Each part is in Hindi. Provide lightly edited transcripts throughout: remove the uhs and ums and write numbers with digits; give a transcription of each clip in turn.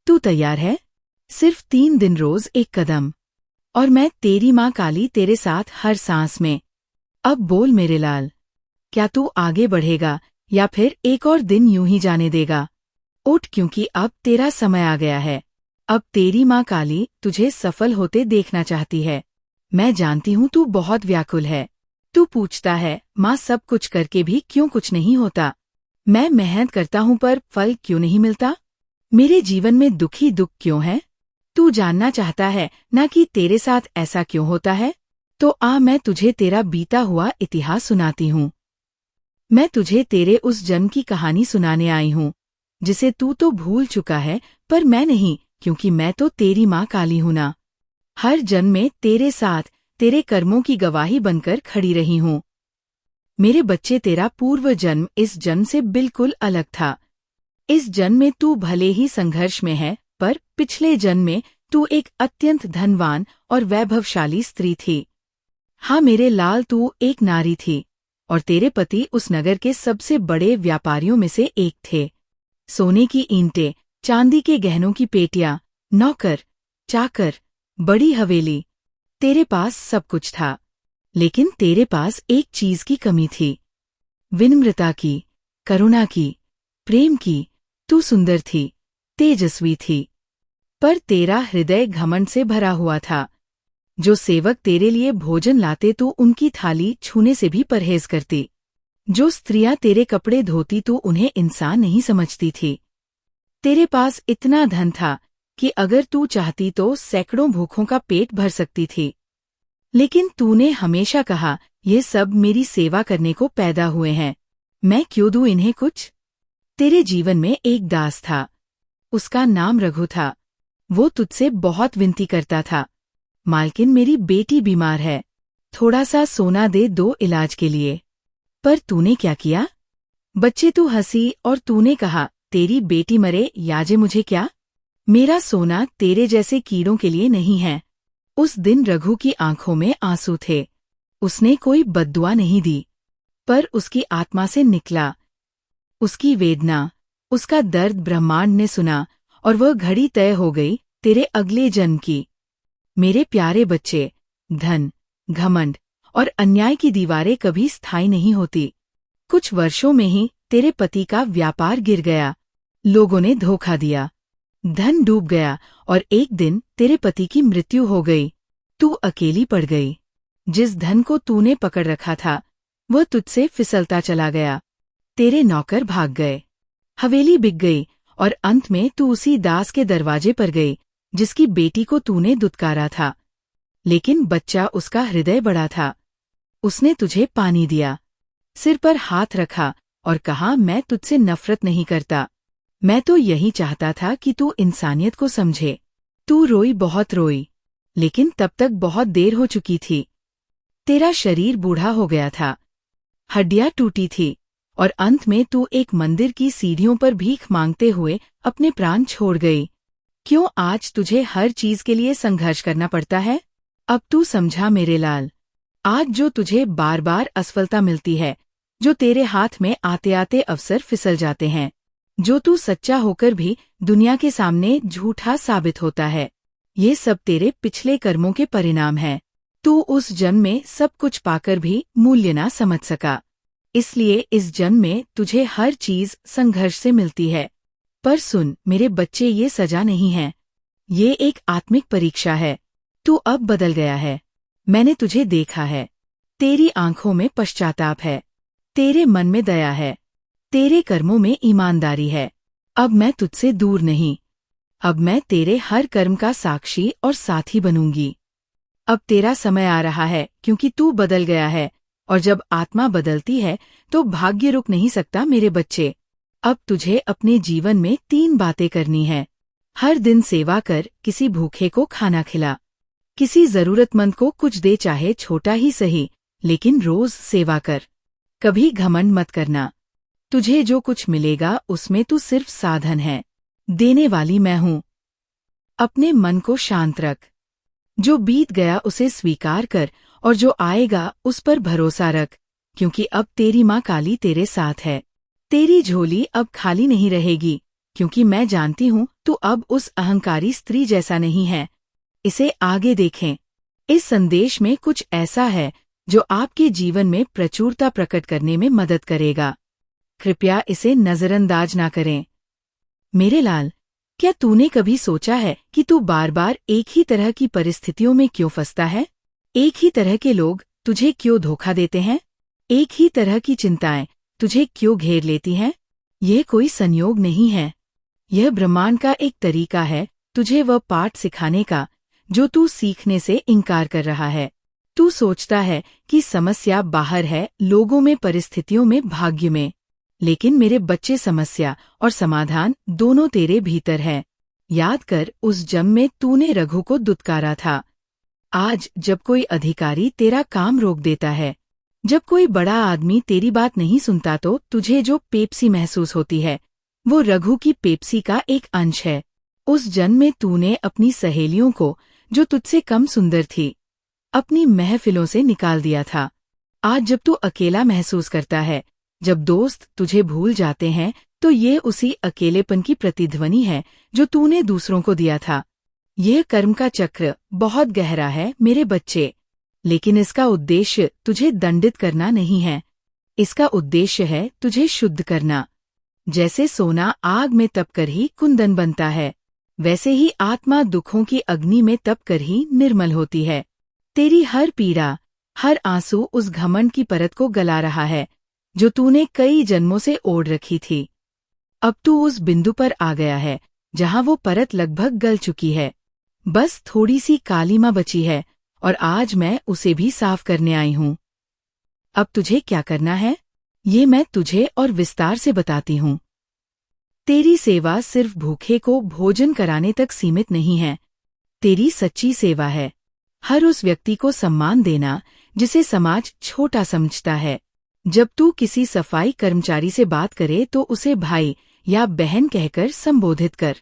तू तैयार है? सिर्फ 3 दिन रोज एक कदम, और मैं तेरी माँ काली तेरे साथ हर सांस में। अब बोल मेरे लाल, क्या तू आगे बढ़ेगा या फिर एक और दिन यूं ही जाने देगा? उठ, क्योंकि अब तेरा समय आ गया है। अब तेरी माँ काली तुझे सफल होते देखना चाहती है। मैं जानती हूँ तू बहुत व्याकुल है। तू पूछता है, माँ सब कुछ करके भी क्यों कुछ नहीं होता? मैं मेहनत करता हूँ पर फल क्यों नहीं मिलता? मेरे जीवन में दुख ही दुख क्यों है? तू जानना चाहता है ना कि तेरे साथ ऐसा क्यों होता है? तो आ, मैं तुझे तेरा बीता हुआ इतिहास सुनाती हूँ। मैं तुझे तेरे उस जन्म की कहानी सुनाने आई हूँ जिसे तू तो भूल चुका है, पर मैं नहीं, क्योंकि मैं तो तेरी माँ काली हूँ ना। हर जन्म में तेरे साथ तेरे कर्मों की गवाही बनकर खड़ी रही हूँ। मेरे बच्चे, तेरा पूर्व जन्म इस जन्म से बिल्कुल अलग था। इस जन्म में तू भले ही संघर्ष में है, पर पिछले जन्म में तू एक अत्यंत धनवान और वैभवशाली स्त्री थी। हाँ मेरे लाल, तू एक नारी थी और तेरे पति उस नगर के सबसे बड़े व्यापारियों में से एक थे। सोने की ईंटें, चांदी के गहनों की पेटियां, नौकर, चाकर, बड़ी हवेली, तेरे पास सब कुछ था। लेकिन तेरे पास एक चीज की कमी थी, विनम्रता की, करुणा की, प्रेम की। तू सुंदर थी, तेजस्वी थी, पर तेरा हृदय घमंड से भरा हुआ था। जो सेवक तेरे लिए भोजन लाते तू उनकी थाली छूने से भी परहेज करती। जो स्त्रियां तेरे कपड़े धोती तू उन्हें इंसान नहीं समझती थी। तेरे पास इतना धन था कि अगर तू चाहती तो सैकड़ों भूखों का पेट भर सकती थी। लेकिन तूने हमेशा कहा, ये सब मेरी सेवा करने को पैदा हुए हैं, मैं क्यों दूं इन्हें कुछ? तेरे जीवन में एक दास था, उसका नाम रघु था। वो तुझसे बहुत विनती करता था, मालकिन मेरी बेटी बीमार है, थोड़ा सा सोना दे दो इलाज के लिए। पर तूने क्या किया? बच्चे, तू हंसी और तूने कहा, तेरी बेटी मरे याजे मुझे क्या? मेरा सोना तेरे जैसे कीड़ों के लिए नहीं है। उस दिन रघु की आंखों में आंसू थे। उसने कोई बद्दुआ नहीं दी, पर उसकी आत्मा से निकला। उसकी वेदना, उसका दर्द ब्रह्मांड ने सुना और वह घड़ी तय हो गई तेरे अगले जन्म की। मेरे प्यारे बच्चे, धन, घमंड और अन्याय की दीवारें कभी स्थायी नहीं होती। कुछ वर्षों में ही तेरे पति का व्यापार गिर गया, लोगों ने धोखा दिया, धन डूब गया और एक दिन तेरे पति की मृत्यु हो गई। तू अकेली पड़ गई। जिस धन को तूने पकड़ रखा था वह तुझसे फिसलता चला गया। तेरे नौकर भाग गए, हवेली बिक गई और अंत में तू उसी दास के दरवाजे पर गई जिसकी बेटी को तूने दुत्कारा था। लेकिन बच्चा, उसका हृदय बड़ा था। उसने तुझे पानी दिया, सिर पर हाथ रखा और कहा, मैं तुझसे नफरत नहीं करता, मैं तो यही चाहता था कि तू इंसानियत को समझे। तू रोई, बहुत रोई, लेकिन तब तक बहुत देर हो चुकी थी। तेरा शरीर बूढ़ा हो गया था, हड्डियां टूटी थी और अंत में तू एक मंदिर की सीढ़ियों पर भीख मांगते हुए अपने प्राण छोड़ गई। क्यों आज तुझे हर चीज के लिए संघर्ष करना पड़ता है? अब तू समझा मेरे लाल। आज जो तुझे बार बार असफलता मिलती है, जो तेरे हाथ में आते आते अवसर फिसल जाते हैं, जो तू सच्चा होकर भी दुनिया के सामने झूठा साबित होता है, ये सब तेरे पिछले कर्मों के परिणाम हैं। तू उस जन्म में सब कुछ पाकर भी मूल्य ना समझ सका, इसलिए इस जन्म में तुझे हर चीज संघर्ष से मिलती है। पर सुन मेरे बच्चे, ये सजा नहीं है, ये एक आत्मिक परीक्षा है। तू अब बदल गया है, मैंने तुझे देखा है। तेरी आंखों में पश्चाताप है, तेरे मन में दया है, तेरे कर्मों में ईमानदारी है। अब मैं तुझसे दूर नहीं, अब मैं तेरे हर कर्म का साक्षी और साथी बनूंगी। अब तेरा समय आ रहा है, क्योंकि तू बदल गया है, और जब आत्मा बदलती है तो भाग्य रुक नहीं सकता मेरे बच्चे। अब तुझे अपने जीवन में 3 बातें करनी है। हर दिन सेवा कर, किसी भूखे को खाना खिला, किसी जरूरतमंद को कुछ दे, चाहे छोटा ही सही, लेकिन रोज सेवा कर। कभी घमंड मत करना, तुझे जो कुछ मिलेगा उसमें तू सिर्फ साधन है, देने वाली मैं हूँ। अपने मन को शांत रख, जो बीत गया उसे स्वीकार कर और जो आएगा उस पर भरोसा रख, क्योंकि अब तेरी माँ काली तेरे साथ है। तेरी झोली अब खाली नहीं रहेगी, क्योंकि मैं जानती हूँ तू अब उस अहंकारी स्त्री जैसा नहीं है। इसे आगे देखें। इस संदेश में कुछ ऐसा है जो आपके जीवन में प्रचुरता प्रकट करने में मदद करेगा। कृपया इसे नजरअंदाज ना करें। मेरे लाल, क्या तूने कभी सोचा है कि तू बार बार एक ही तरह की परिस्थितियों में क्यों फंसता है? एक ही तरह के लोग तुझे क्यों धोखा देते हैं? एक ही तरह की चिंताएं तुझे क्यों घेर लेती हैं? यह कोई संयोग नहीं है। यह ब्रह्मांड का एक तरीका है तुझे वह पाठ सिखाने का जो तू सीखने से इनकार कर रहा है। तू सोचता है कि समस्या बाहर है, लोगों में, परिस्थितियों में, भाग्य में। लेकिन मेरे बच्चे, समस्या और समाधान दोनों तेरे भीतर है। याद कर, उस जम में तूने रघु को दुत्कारा था। आज जब कोई अधिकारी तेरा काम रोक देता है, जब कोई बड़ा आदमी तेरी बात नहीं सुनता, तो तुझे जो पेप्सी महसूस होती है वो रघु की पेप्सी का एक अंश है। उस जन्म में तूने अपनी सहेलियों को, जो तुझसे कम सुंदर थी, अपनी महफिलों से निकाल दिया था। आज जब तू अकेला महसूस करता है, जब दोस्त तुझे भूल जाते हैं, तो ये उसी अकेलेपन की प्रतिध्वनि है जो तूने दूसरों को दिया था। यह कर्म का चक्र बहुत गहरा है मेरे बच्चे, लेकिन इसका उद्देश्य तुझे दंडित करना नहीं है। इसका उद्देश्य है तुझे शुद्ध करना। जैसे सोना आग में तपकर ही कुंदन बनता है, वैसे ही आत्मा दुखों की अग्नि में तपकर ही निर्मल होती है। तेरी हर पीड़ा, हर आंसू उस घमंड की परत को गला रहा है जो तूने कई जन्मों से ओढ़ रखी थी। अब तू उस बिंदु पर आ गया है जहां वो परत लगभग गल चुकी है। बस थोड़ी सी कालीमा बची है और आज मैं उसे भी साफ करने आई हूं। अब तुझे क्या करना है, ये मैं तुझे और विस्तार से बताती हूं। तेरी सेवा सिर्फ भूखे को भोजन कराने तक सीमित नहीं है। तेरी सच्ची सेवा है हर उस व्यक्ति को सम्मान देना जिसे समाज छोटा समझता है। जब तू किसी सफाई कर्मचारी से बात करे तो उसे भाई या बहन कहकर संबोधित कर।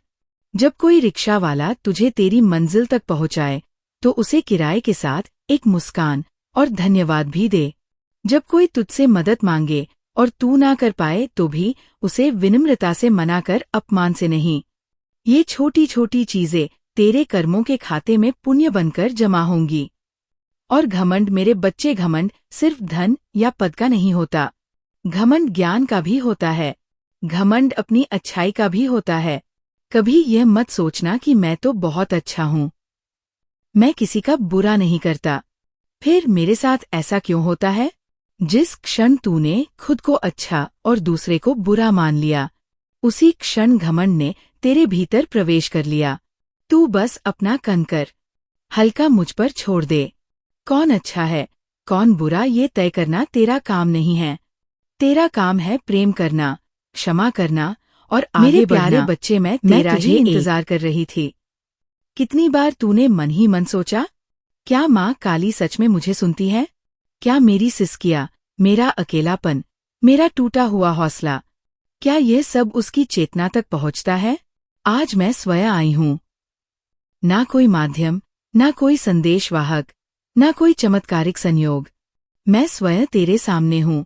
जब कोई रिक्शा वाला तुझे तेरी मंजिल तक पहुंचाए तो उसे किराए के साथ एक मुस्कान और धन्यवाद भी दे। जब कोई तुझसे मदद मांगे और तू ना कर पाए तो भी उसे विनम्रता से मना कर, अपमान से नहीं। ये छोटी छोटी चीजें तेरे कर्मों के खाते में पुण्य बनकर जमा होंगी। और घमंड मेरे बच्चे, घमंड सिर्फ धन या पद का नहीं होता। घमंड ज्ञान का भी होता है। घमंड अपनी अच्छाई का भी होता है। कभी यह मत सोचना कि मैं तो बहुत अच्छा हूँ, मैं किसी का बुरा नहीं करता। फिर मेरे साथ ऐसा क्यों होता है? जिस क्षण तूने खुद को अच्छा और दूसरे को बुरा मान लिया, उसी क्षण घमंड ने तेरे भीतर प्रवेश कर लिया। तू बस अपना कंकर हल्का मुझ पर छोड़ दे। कौन अच्छा है, कौन बुरा, ये तय करना तेरा काम नहीं है। तेरा काम है प्रेम करना, क्षमा करना और आगे बढ़ना। मेरे प्यारे बच्चे, मैं तेरा ही इंतजार कर रही थी। कितनी बार तूने मन ही मन सोचा, क्या माँ काली सच में मुझे सुनती है? क्या मेरी सिसकियाँ, मेरा अकेलापन, मेरा टूटा हुआ हौसला, क्या यह सब उसकी चेतना तक पहुँचता है? आज मैं स्वयं आई हूँ। ना कोई माध्यम, ना कोई संदेशवाहक, ना कोई चमत्कारिक संयोग। मैं स्वयं तेरे सामने हूँ।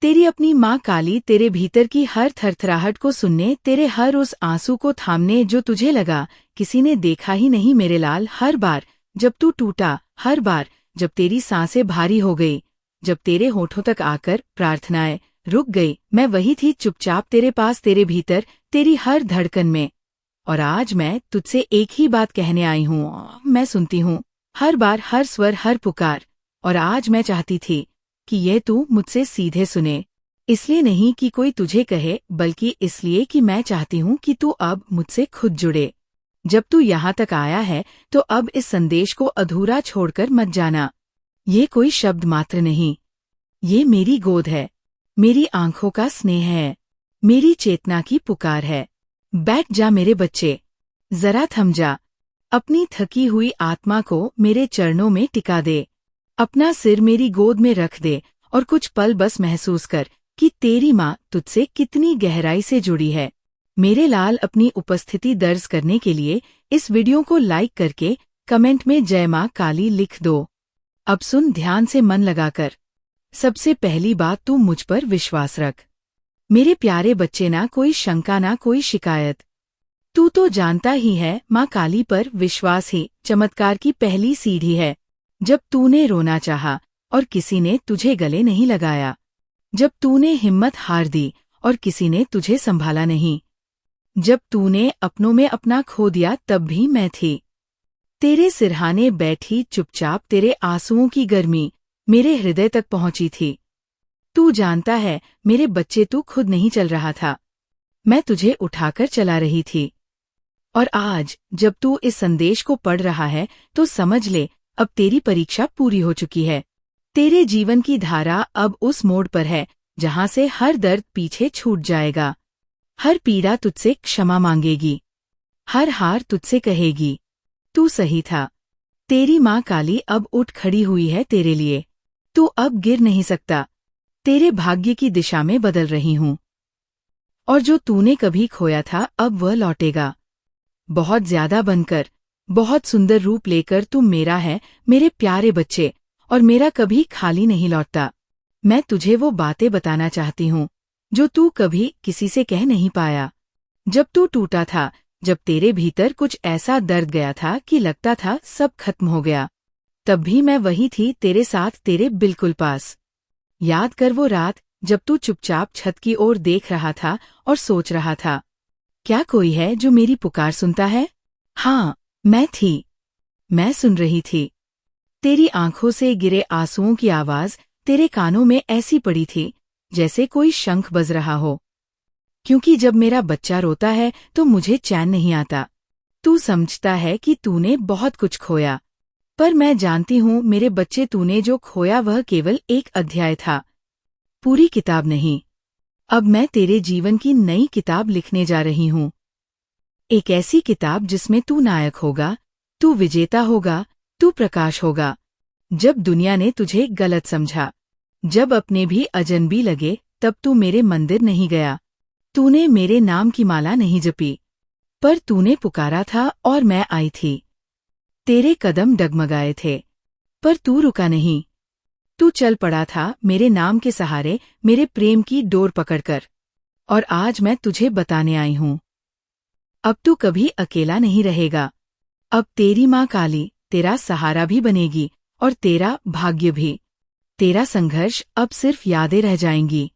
तेरी अपनी माँ काली तेरे भीतर की हर थरथराहट को सुनने, तेरे हर उस आंसू को थामने जो तुझे लगा किसी ने देखा ही नहीं। मेरे लाल, हर बार जब तू टूटा, हर बार जब तेरी सांसें भारी हो गई, जब तेरे होठों तक आकर प्रार्थनाएं रुक गई, मैं वही थी, चुपचाप तेरे पास, तेरे भीतर, तेरी हर धड़कन में। और आज मैं तुझसे एक ही बात कहने आई हूँ। मैं सुनती हूँ हर बार, हर स्वर, हर पुकार। और आज मैं चाहती थी कि ये तू मुझसे सीधे सुने। इसलिए नहीं कि कोई तुझे कहे, बल्कि इसलिए कि मैं चाहती हूँ कि तू अब मुझसे खुद जुड़े। जब तू यहाँ तक आया है तो अब इस संदेश को अधूरा छोड़कर मत जाना। ये कोई शब्द मात्र नहीं, ये मेरी गोद है, मेरी आंखों का स्नेह है, मेरी चेतना की पुकार है। बैठ जा मेरे बच्चे, जरा थम जा। अपनी थकी हुई आत्मा को मेरे चरणों में टिका दे। अपना सिर मेरी गोद में रख दे और कुछ पल बस महसूस कर कि तेरी माँ तुझसे कितनी गहराई से जुड़ी है। मेरे लाल, अपनी उपस्थिति दर्ज करने के लिए इस वीडियो को लाइक करके कमेंट में जय माँ काली लिख दो। अब सुन ध्यान से, मन लगाकर। सबसे पहली बात, तू मुझ पर विश्वास रख। मेरे प्यारे बच्चे, ना कोई शंका, ना कोई शिकायत। तू तो जानता ही है, माँ काली पर विश्वास ही चमत्कार की पहली सीढ़ी है। जब तूने रोना चाहा और किसी ने तुझे गले नहीं लगाया, जब तूने हिम्मत हार दी और किसी ने तुझे संभाला नहीं, जब तूने अपनों में अपना खो दिया, तब भी मैं थी तेरे सिरहाने बैठी चुपचाप। तेरे आंसुओं की गर्मी मेरे हृदय तक पहुंची थी। तू जानता है मेरे बच्चे, तू खुद नहीं चल रहा था, मैं तुझे उठाकर चला रही थी। और आज जब तू इस संदेश को पढ़ रहा है तो समझ ले, अब तेरी परीक्षा पूरी हो चुकी है। तेरे जीवन की धारा अब उस मोड़ पर है जहां से हर दर्द पीछे छूट जाएगा, हर पीड़ा तुझसे क्षमा मांगेगी, हर हार तुझसे कहेगी तू सही था। तेरी माँ काली अब उठ खड़ी हुई है तेरे लिए। तू अब गिर नहीं सकता, तेरे भाग्य की दिशा में बदल रही हूँ। और जो तूने कभी खोया था अब वह लौटेगा, बहुत ज्यादा बनकर, बहुत सुंदर रूप लेकर। तू मेरा है मेरे प्यारे बच्चे, और मेरा कभी खाली नहीं लौटता। मैं तुझे वो बातें बताना चाहती हूँ जो तू कभी किसी से कह नहीं पाया। जब तू टूटा था, जब तेरे भीतर कुछ ऐसा दर्द गया था कि लगता था सब खत्म हो गया, तब भी मैं वही थी तेरे साथ, तेरे बिल्कुल पास। याद कर वो रात जब तू चुपचाप छत की ओर देख रहा था और सोच रहा था, क्या कोई है जो मेरी पुकार सुनता है? हाँ, मैं थी, मैं सुन रही थी। तेरी आंखों से गिरे आंसुओं की आवाज तेरे कानों में ऐसी पड़ी थी जैसे कोई शंख बज रहा हो। क्योंकि जब मेरा बच्चा रोता है तो मुझे चैन नहीं आता। तू समझता है कि तूने बहुत कुछ खोया, पर मैं जानती हूँ मेरे बच्चे, तूने जो खोया वह केवल एक अध्याय था, पूरी किताब नहीं। अब मैं तेरे जीवन की नई किताब लिखने जा रही हूँ, एक ऐसी किताब जिसमें तू नायक होगा, तू विजेता होगा, तू प्रकाश होगा। जब दुनिया ने तुझे गलत समझा, जब अपने भी अजनबी लगे, तब तू मेरे मंदिर नहीं गया, तूने मेरे नाम की माला नहीं जपी, पर तूने पुकारा था और मैं आई थी। तेरे कदम डगमगाए थे, पर तू रुका नहीं। तू चल पड़ा था मेरे नाम के सहारे, मेरे प्रेम की डोर पकड़कर। और आज मैं तुझे बताने आई हूँ, अब तू कभी अकेला नहीं रहेगा। अब तेरी माँ काली तेरा सहारा भी बनेगी और तेरा भाग्य भी। तेरा संघर्ष अब सिर्फ यादें रह जाएंगी।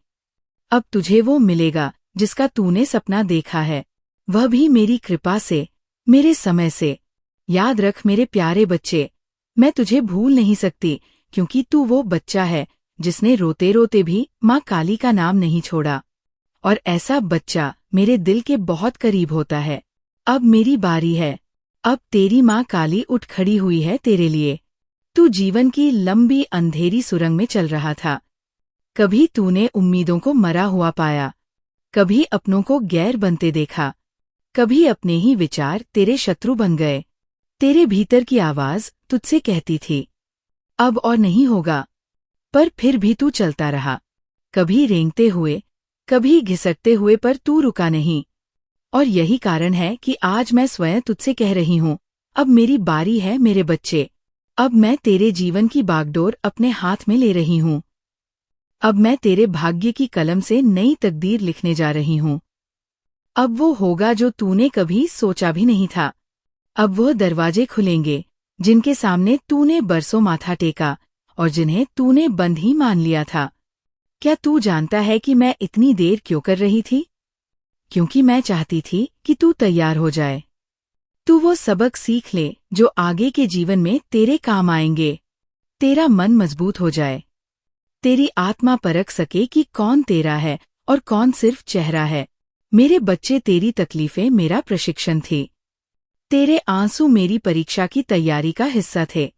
अब तुझे वो मिलेगा जिसका तूने सपना देखा है, वह भी मेरी कृपा से, मेरे समय से। याद रख मेरे प्यारे बच्चे, मैं तुझे भूल नहीं सकती, क्योंकि तू वो बच्चा है जिसने रोते रोते भी माँ काली का नाम नहीं छोड़ा। और ऐसा बच्चा मेरे दिल के बहुत करीब होता है। अब मेरी बारी है, अब तेरी माँ काली उठ खड़ी हुई है तेरे लिए। तू जीवन की लंबी अंधेरी सुरंग में चल रहा था। कभी तूने उम्मीदों को मरा हुआ पाया, कभी अपनों को गैर बनते देखा, कभी अपने ही विचार तेरे शत्रु बन गए। तेरे भीतर की आवाज तुझसे कहती थी, अब और नहीं होगा, पर फिर भी तू चलता रहा, कभी रेंगते हुए, कभी घिसटते हुए, पर तू रुका नहीं। और यही कारण है कि आज मैं स्वयं तुझसे कह रही हूँ, अब मेरी बारी है मेरे बच्चे। अब मैं तेरे जीवन की बागडोर अपने हाथ में ले रही हूँ। अब मैं तेरे भाग्य की कलम से नई तकदीर लिखने जा रही हूँ। अब वो होगा जो तूने कभी सोचा भी नहीं था। अब वह दरवाजे खुलेंगे जिनके सामने तूने बरसों माथा टेका और जिन्हें तूने बंद ही मान लिया था। क्या तू जानता है कि मैं इतनी देर क्यों कर रही थी? क्योंकि मैं चाहती थी कि तू तैयार हो जाए, तू वो सबक सीख ले जो आगे के जीवन में तेरे काम आएंगे। तेरा मन मजबूत हो जाए, तेरी आत्मा परख सके कि कौन तेरा है और कौन सिर्फ चेहरा है। मेरे बच्चे, तेरी तकलीफें मेरा प्रशिक्षण थी, तेरे आंसू मेरी परीक्षा की तैयारी का हिस्सा थे।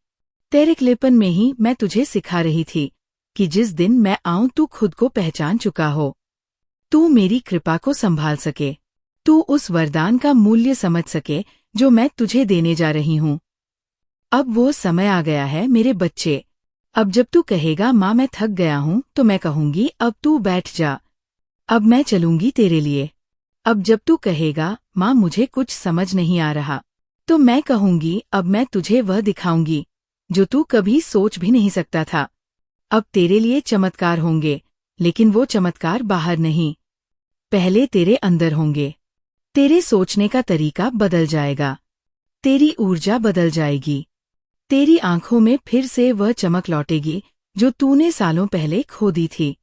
तेरे अकेलेपन में ही मैं तुझे सिखा रही थी कि जिस दिन मैं आऊं तू खुद को पहचान चुका हो, तू मेरी कृपा को संभाल सके, तू उस वरदान का मूल्य समझ सके जो मैं तुझे देने जा रही हूँ। अब वो समय आ गया है मेरे बच्चे। अब जब तू कहेगा माँ मैं थक गया हूँ, तो मैं कहूंगी अब तू बैठ जा, अब मैं चलूंगी तेरे लिए। अब जब तू कहेगा माँ मुझे कुछ समझ नहीं आ रहा, तो मैं कहूंगी अब मैं तुझे वह दिखाऊंगी जो तू कभी सोच भी नहीं सकता था। अब तेरे लिए चमत्कार होंगे, लेकिन वो चमत्कार बाहर नहीं, पहले तेरे अंदर होंगे। तेरे सोचने का तरीका बदल जाएगा। तेरी ऊर्जा बदल जाएगी। तेरी आंखों में फिर से वह चमक लौटेगी जो तूने सालों पहले खो दी थी।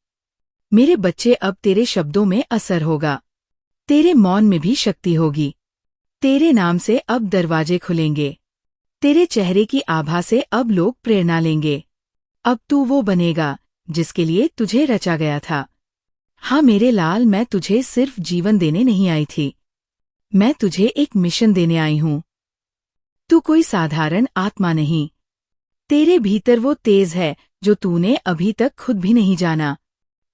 मेरे बच्चे, अब तेरे शब्दों में असर होगा। तेरे मौन में भी शक्ति होगी। तेरे नाम से अब दरवाजे खुलेंगे। तेरे चेहरे की आभा से अब लोग प्रेरणा लेंगे। अब तू वो बनेगा जिसके लिए तुझे रचा गया था। हाँ मेरे लाल, मैं तुझे सिर्फ जीवन देने नहीं आई थी। मैं तुझे एक मिशन देने आई हूँ। तू कोई साधारण आत्मा नहीं। तेरे भीतर वो तेज है जो तूने अभी तक खुद भी नहीं जाना।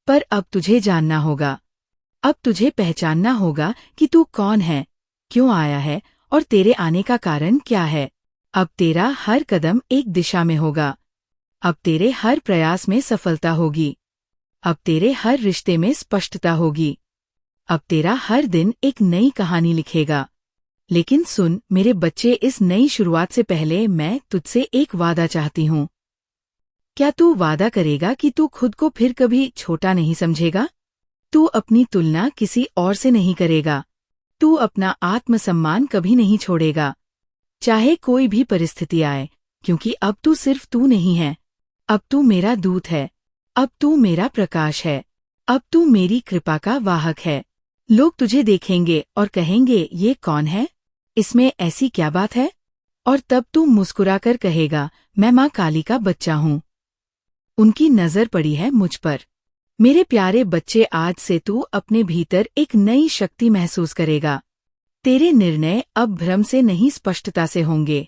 पर अब तुझे जानना होगा। अब तुझे पहचानना होगा कि तू कौन है, क्यों आया है और तेरे आने का कारण क्या है। अब तेरा हर कदम एक दिशा में होगा। अब तेरे हर प्रयास में सफलता होगी। अब तेरे हर रिश्ते में स्पष्टता होगी। अब तेरा हर दिन एक नई कहानी लिखेगा। लेकिन सुन मेरे बच्चे, इस नई शुरुआत से पहले मैं तुझसे एक वादा चाहती हूँ। क्या तू वादा करेगा कि तू खुद को फिर कभी छोटा नहीं समझेगा? तू अपनी तुलना किसी और से नहीं करेगा। तू अपना आत्मसम्मान कभी नहीं छोड़ेगा, चाहे कोई भी परिस्थिति आए, क्योंकि अब तू सिर्फ तू नहीं है। अब तू मेरा दूत है। अब तू मेरा प्रकाश है। अब तू मेरी कृपा का वाहक है। लोग तुझे देखेंगे और कहेंगे, ये कौन है? इसमें ऐसी क्या बात है? और तब तू मुस्कुराकर कहेगा, मैं माँ काली का बच्चा हूँ। उनकी नजर पड़ी है मुझ पर। मेरे प्यारे बच्चे, आज से तू अपने भीतर एक नई शक्ति महसूस करेगा। तेरे निर्णय अब भ्रम से नहीं स्पष्टता से होंगे।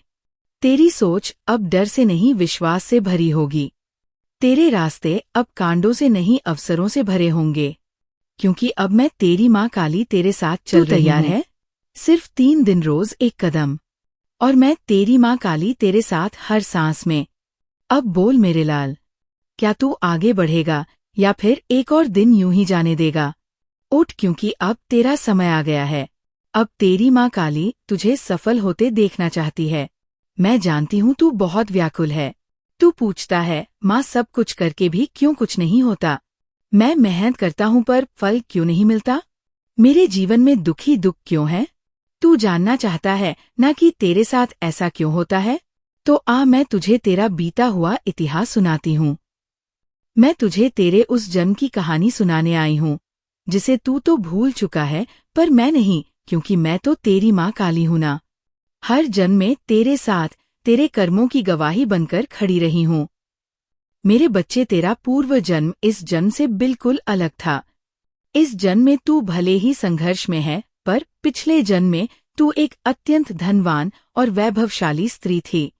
तेरी सोच अब डर से नहीं विश्वास से भरी होगी। तेरे रास्ते अब कांडों से नहीं अवसरों से भरे होंगे, क्योंकि अब मैं तेरी माँ काली तेरे साथ चल रही हूँ। तैयार है? सिर्फ 3 दिन, रोज एक कदम, और मैं तेरी माँ काली तेरे साथ हर सांस में। अब बोल मेरे लाल, क्या तू आगे बढ़ेगा या फिर एक और दिन यूं ही जाने देगा? उठ, क्योंकि अब तेरा समय आ गया है। अब तेरी माँ काली तुझे सफल होते देखना चाहती है। मैं जानती हूँ तू बहुत व्याकुल है। तू पूछता है, माँ सब कुछ करके भी क्यों कुछ नहीं होता? मैं मेहनत करता हूँ पर फल क्यों नहीं मिलता? मेरे जीवन में दुखी दुख क्यों है? तू जानना चाहता है ना कि तेरे साथ ऐसा क्यों होता है? तो आ, मैं तुझे तेरा बीता हुआ इतिहास सुनाती हूँ। मैं तुझे तेरे उस जन्म की कहानी सुनाने आई हूँ जिसे तू तो भूल चुका है, पर मैं नहीं, क्योंकि मैं तो तेरी माँ काली हूँ ना। हर जन्म में तेरे साथ तेरे कर्मों की गवाही बनकर खड़ी रही हूँ। मेरे बच्चे, तेरा पूर्व जन्म इस जन्म से बिल्कुल अलग था। इस जन्म में तू भले ही संघर्ष में है, पर पिछले जन्म में तू एक अत्यंत धनवान और वैभवशाली स्त्री थी।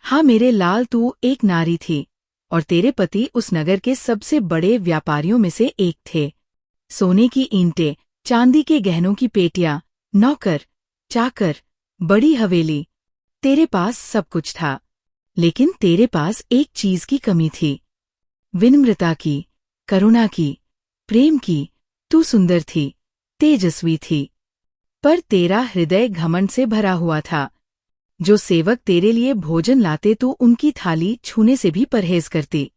हाँ मेरे लाल, तू एक नारी थी और तेरे पति उस नगर के सबसे बड़े व्यापारियों में से एक थे। सोने की ईंटें, चांदी के गहनों की पेटियां, नौकर, चाकर, बड़ी हवेली, तेरे पास सब कुछ था। लेकिन तेरे पास एक चीज की कमी थी, विनम्रता की, करुणा की, प्रेम की। तू सुंदर थी, तेजस्वी थी, पर तेरा हृदय घमंड से भरा हुआ था। जो सेवक तेरे लिए भोजन लाते तू उनकी थाली छूने से भी परहेज करती।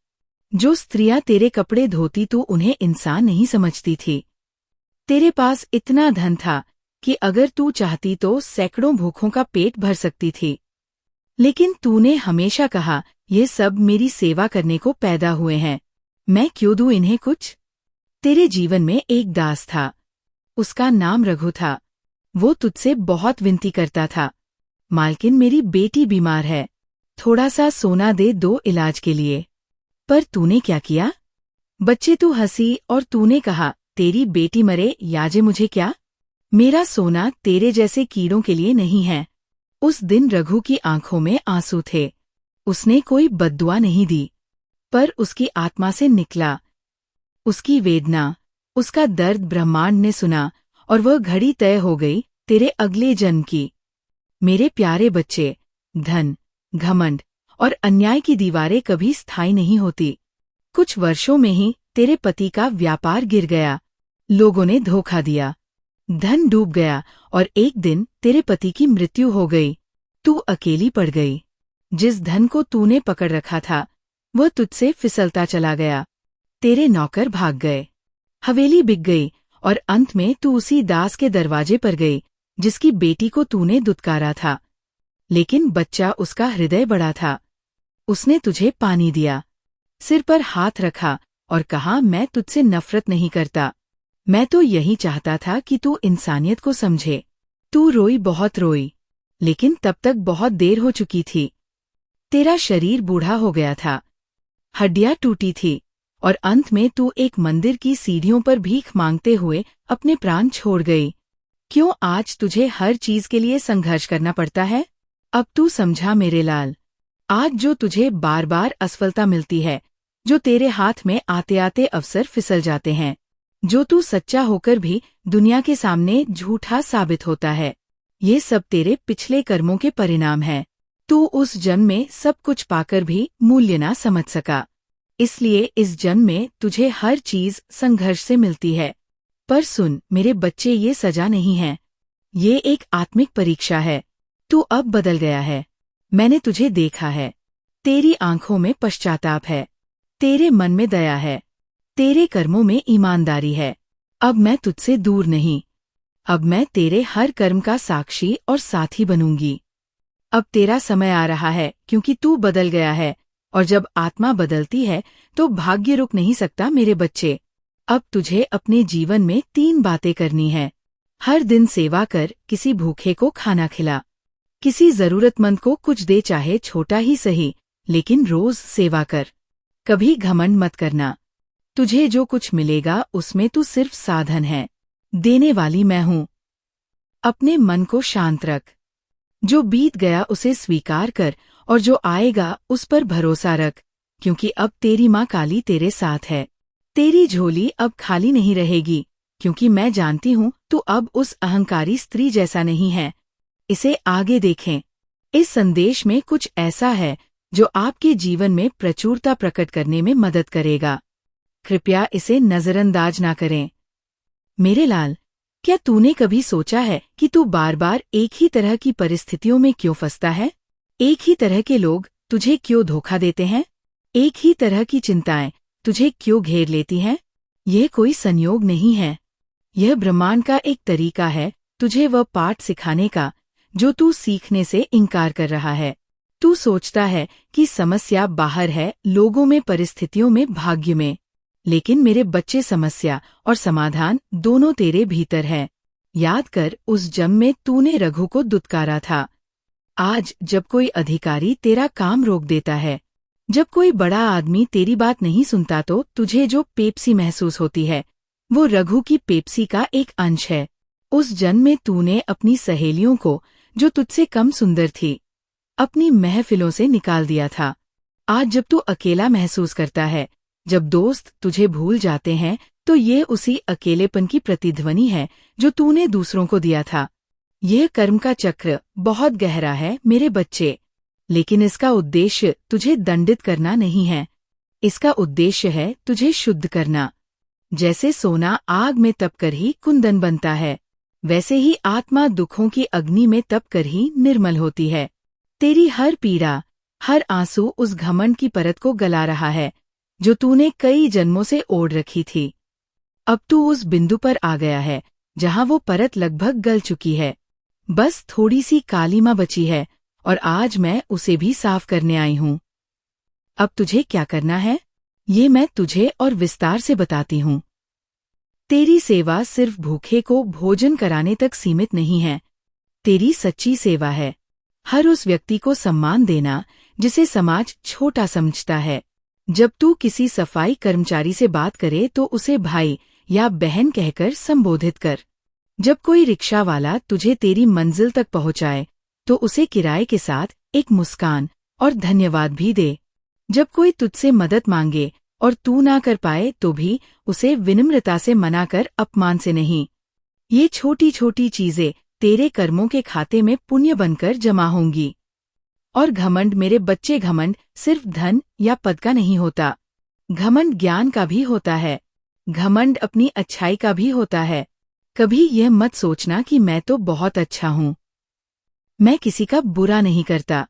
जो स्त्रियां तेरे कपड़े धोती तू उन्हें इंसान नहीं समझती थी। तेरे पास इतना धन था कि अगर तू चाहती तो सैकड़ों भूखों का पेट भर सकती थी। लेकिन तूने हमेशा कहा, ये सब मेरी सेवा करने को पैदा हुए हैं, मैं क्यों दूं इन्हें कुछ? तेरे जीवन में एक दास था, उसका नाम रघु था। वो तुझसे बहुत विनती करता था, मालकिन मेरी बेटी बीमार है, थोड़ा सा सोना दे दो इलाज के लिए। पर तूने क्या किया? बच्चे, तू हंसी और तूने कहा, तेरी बेटी मरे याजे मुझे क्या? मेरा सोना तेरे जैसे कीड़ों के लिए नहीं है। उस दिन रघु की आंखों में आंसू थे। उसने कोई बद्दुआ नहीं दी, पर उसकी आत्मा से निकला। उसकी वेदना, उसका दर्द ब्रह्मांड ने सुना और वह घड़ी तय हो गई तेरे अगले जन्म की। मेरे प्यारे बच्चे, धन, घमंड और अन्याय की दीवारें कभी स्थायी नहीं होती। कुछ वर्षों में ही तेरे पति का व्यापार गिर गया, लोगों ने धोखा दिया, धन डूब गया और एक दिन तेरे पति की मृत्यु हो गई। तू अकेली पड़ गई। जिस धन को तूने पकड़ रखा था वह तुझसे फिसलता चला गया। तेरे नौकर भाग गए, हवेली बिक गई और अंत में तू उसी दास के दरवाजे पर गई जिसकी बेटी को तूने दुत्कारा था। लेकिन बच्चा उसका हृदय बड़ा था। उसने तुझे पानी दिया, सिर पर हाथ रखा और कहा, मैं तुझसे नफरत नहीं करता, मैं तो यही चाहता था कि तू इंसानियत को समझे। तू रोई, बहुत रोई, लेकिन तब तक बहुत देर हो चुकी थी। तेरा शरीर बूढ़ा हो गया था, हड्डियां टूटी थी और अंत में तू एक मंदिर की सीढ़ियों पर भीख मांगते हुए अपने प्राण छोड़ गई। क्यों आज तुझे हर चीज के लिए संघर्ष करना पड़ता है? अब तू समझा मेरे लाल। आज जो तुझे बार बार असफलता मिलती है, जो तेरे हाथ में आते आते अवसर फिसल जाते हैं, जो तू सच्चा होकर भी दुनिया के सामने झूठा साबित होता है, ये सब तेरे पिछले कर्मों के परिणाम हैं। तू उस जन्म में सब कुछ पाकर भी मूल्य ना समझ सका, इसलिए इस जन्म में तुझे हर चीज संघर्ष से मिलती है। पर सुन मेरे बच्चे, ये सजा नहीं है, ये एक आत्मिक परीक्षा है। तू अब बदल गया है, मैंने तुझे देखा है। तेरी आंखों में पश्चाताप है, तेरे मन में दया है, तेरे कर्मों में ईमानदारी है। अब मैं तुझसे दूर नहीं, अब मैं तेरे हर कर्म का साक्षी और साथी बनूंगी। अब तेरा समय आ रहा है, क्योंकि तू बदल गया है, और जब आत्मा बदलती है तो भाग्य रुक नहीं सकता मेरे बच्चे। अब तुझे अपने जीवन में 3 बातें करनी है। हर दिन सेवा कर, किसी भूखे को खाना खिला, किसी जरूरतमंद को कुछ दे, चाहे छोटा ही सही, लेकिन रोज सेवा कर। कभी घमंड मत करना, तुझे जो कुछ मिलेगा उसमें तू सिर्फ साधन है, देने वाली मैं हूं। अपने मन को शांत रख, जो बीत गया उसे स्वीकार कर और जो आएगा उस पर भरोसा रख, क्योंकि अब तेरी माँ काली तेरे साथ है। तेरी झोली अब खाली नहीं रहेगी, क्योंकि मैं जानती हूँ तू अब उस अहंकारी स्त्री जैसा नहीं है। इसे आगे देखें, इस संदेश में कुछ ऐसा है जो आपके जीवन में प्रचुरता प्रकट करने में मदद करेगा। कृपया इसे नजरअंदाज ना करें। मेरे लाल, क्या तूने कभी सोचा है कि तू बार बार एक ही तरह की परिस्थितियों में क्यों फंसता है? एक ही तरह के लोग तुझे क्यों धोखा देते हैं? एक ही तरह की चिंताएं तुझे क्यों घेर लेती हैं? यह कोई संयोग नहीं है, यह ब्रह्मांड का एक तरीका है तुझे वह पाठ सिखाने का जो तू सीखने से इनकार कर रहा है। तू सोचता है कि समस्या बाहर है, लोगों में, परिस्थितियों में, भाग्य में, लेकिन मेरे बच्चे, समस्या और समाधान दोनों तेरे भीतर है। याद कर, उस जन्म में तूने रघु को दुत्कारा था। आज जब कोई अधिकारी तेरा काम रोक देता है, जब कोई बड़ा आदमी तेरी बात नहीं सुनता, तो तुझे जो पेप्सी महसूस होती है वो रघु की पेप्सी का एक अंश है। उस जन्म में तूने अपनी सहेलियों को, जो तुझसे कम सुंदर थी, अपनी महफिलों से निकाल दिया था। आज जब तू अकेला महसूस करता है, जब दोस्त तुझे भूल जाते हैं, तो ये उसी अकेलेपन की प्रतिध्वनि है जो तूने दूसरों को दिया था। यह कर्म का चक्र बहुत गहरा है मेरे बच्चे, लेकिन इसका उद्देश्य तुझे दंडित करना नहीं है। इसका उद्देश्य है तुझे शुद्ध करना। जैसे सोना आग में तपकर ही कुंदन बनता है, वैसे ही आत्मा दुखों की अग्नि में तपकर ही निर्मल होती है। तेरी हर पीड़ा, हर आंसू उस घमंड की परत को गला रहा है जो तूने कई जन्मों से ओढ़ रखी थी। अब तू उस बिंदु पर आ गया है जहां वो परत लगभग गल चुकी है, बस थोड़ी सी कालीमा बची है, और आज मैं उसे भी साफ करने आई हूं। अब तुझे क्या करना है, ये मैं तुझे और विस्तार से बताती हूं। तेरी सेवा सिर्फ भूखे को भोजन कराने तक सीमित नहीं है। तेरी सच्ची सेवा है हर उस व्यक्ति को सम्मान देना जिसे समाज छोटा समझता है। जब तू किसी सफाई कर्मचारी से बात करे तो उसे भाई या बहन कहकर संबोधित कर। जब कोई रिक्शा वाला तुझे तेरी मंजिल तक पहुंचाए तो उसे किराए के साथ एक मुस्कान और धन्यवाद भी दे। जब कोई तुझसे मदद मांगे और तू ना कर पाए तो भी उसे विनम्रता से मना कर, अपमान से नहीं। ये छोटी छोटी चीजें तेरे कर्मों के खाते में पुण्य बनकर जमा होंगी। और घमंड मेरे बच्चे, घमंड सिर्फ धन या पद का नहीं होता, घमंड ज्ञान का भी होता है, घमंड अपनी अच्छाई का भी होता है। कभी यह मत सोचना कि मैं तो बहुत अच्छा हूँ, मैं किसी का बुरा नहीं करता।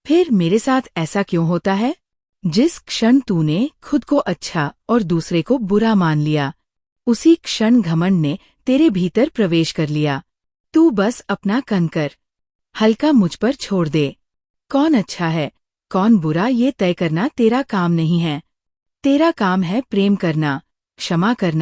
फिर मेरे साथ ऐसा क्यों होता है? जिस क्षण तूने खुद को अच्छा और दूसरे को बुरा मान लिया, उसी क्षण घमंड ने तेरे भीतर प्रवेश कर लिया। तू बस अपना कंकर हल्का मुझ पर छोड़ दे। कौन अच्छा है, कौन बुरा, ये तय करना तेरा काम नहीं है। तेरा काम है प्रेम करना, क्षमा करना,